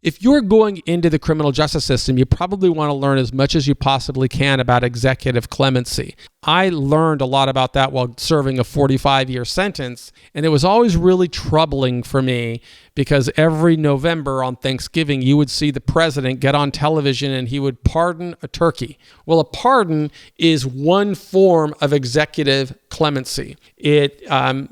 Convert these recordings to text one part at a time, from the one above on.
If you're going into the criminal justice system, you probably want to learn as much as you possibly can about executive clemency. I learned a lot about that while serving a 45-year sentence, and it was always really troubling for me because every November on Thanksgiving, you would see the president get on television and he would pardon a turkey. Well, a pardon is one form of executive clemency. It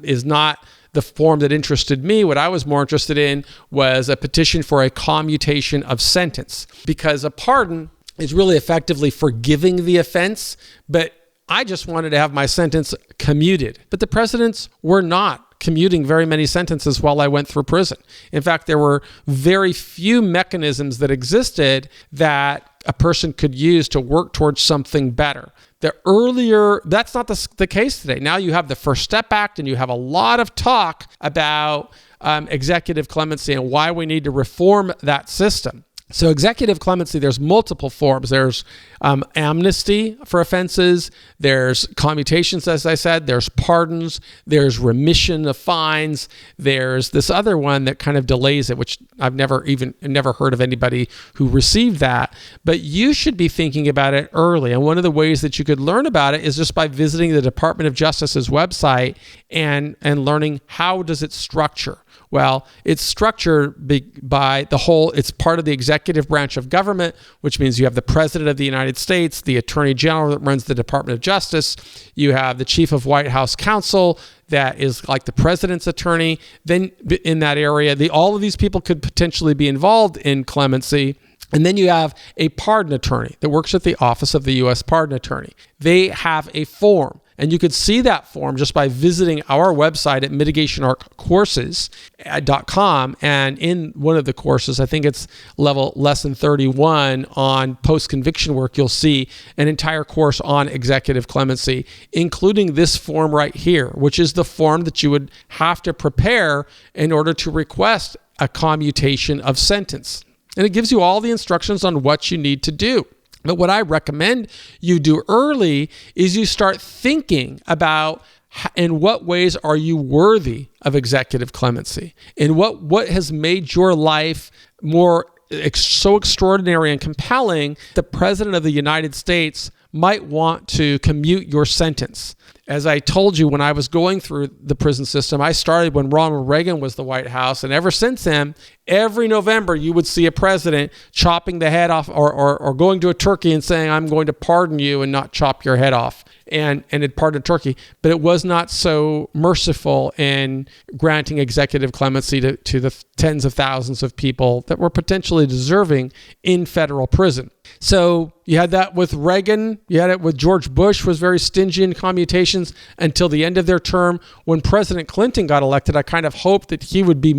is not the form that interested me. What I was more interested in was a petition for a commutation of sentence, because a pardon is really effectively forgiving the offense, but I just wanted to have my sentence commuted. But the presidents were not commuting very many sentences while I went through prison. In fact, there were very few mechanisms that existed that a person could use to work towards something better. That's not the case today. Now you have the First Step Act, and you have a lot of talk about executive clemency and why we need to reform that system. So executive clemency, there's multiple forms. There's amnesty for offenses. There's commutations, as I said. There's pardons. There's remission of fines. There's this other one that kind of delays it, which I've never heard of anybody who received that. But you should be thinking about it early. And one of the ways that you could learn about it is just by visiting the Department of Justice's website and learning how does it structure. Well, it's structured by it's part of the executive branch of government, which means you have the President of the United States, the Attorney General that runs the Department of Justice. You have the Chief of White House Counsel that is like the President's attorney. Then in that area, all of these people could potentially be involved in clemency. And then you have a pardon attorney that works at the Office of the U.S. Pardon Attorney. They have a form. And you could see that form just by visiting our website at mitigationartcourses.com. And in one of the courses, I think it's level lesson 31 on post-conviction work, you'll see an entire course on executive clemency, including this form right here, which is the form that you would have to prepare in order to request a commutation of sentence. And it gives you all the instructions on what you need to do. But what I recommend you do early is you start thinking about in what ways are you worthy of executive clemency? In what has made your life so extraordinary and compelling, the President of the United States might want to commute your sentence. As I told you, when I was going through the prison system, I started when Ronald Reagan was the White House. And ever since then, every November, you would see a president chopping the head off or going to a turkey and saying, I'm going to pardon you and not chop your head off. And it pardoned turkey. But it was not so merciful in granting executive clemency to the tens of thousands of people that were potentially deserving in federal prison. So you had that with Reagan. You had it with George Bush, was very stingy in commutations until the end of their term. When President Clinton got elected, I kind of hoped that he would be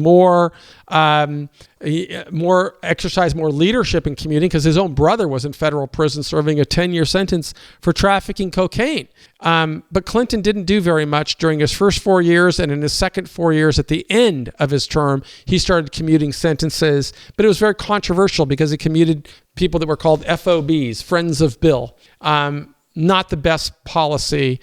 exercise more leadership in commuting, because his own brother was in federal prison serving a 10-year sentence for trafficking cocaine. But Clinton didn't do very much during his first 4 years, and in his second 4 years at the end of his term, he started commuting sentences. But it was very controversial because he commuted people that were called FOBs, Friends of Bill. Not the best policy.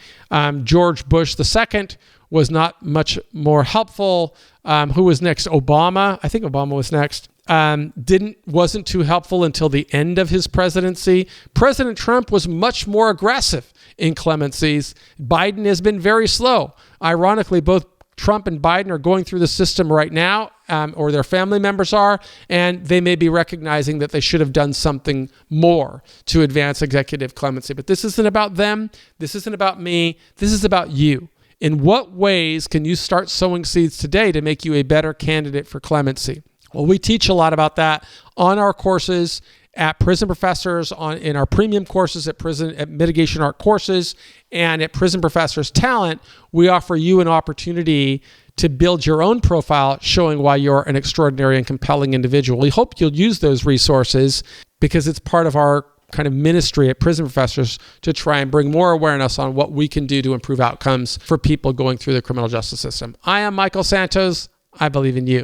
George Bush II was not much more helpful. Who was next? Obama. I think Obama was next. Wasn't too helpful until the end of his presidency. President Trump was much more aggressive in clemencies. Biden has been very slow. Ironically, both Trump and Biden are going through the system right now, or their family members are, and they may be recognizing that they should have done something more to advance executive clemency. But this isn't about them. This isn't about me. This is about you. In what ways can you start sowing seeds today to make you a better candidate for clemency? Well, we teach a lot about that on our courses at Prison Professors, in our premium courses at Mitigation Art Courses, and at Prison Professors Talent. We offer you an opportunity to build your own profile showing why you're an extraordinary and compelling individual. We hope you'll use those resources because it's part of our kind of ministry at Prison Professors to try and bring more awareness on what we can do to improve outcomes for people going through the criminal justice system. I am Michael Santos. I believe in you.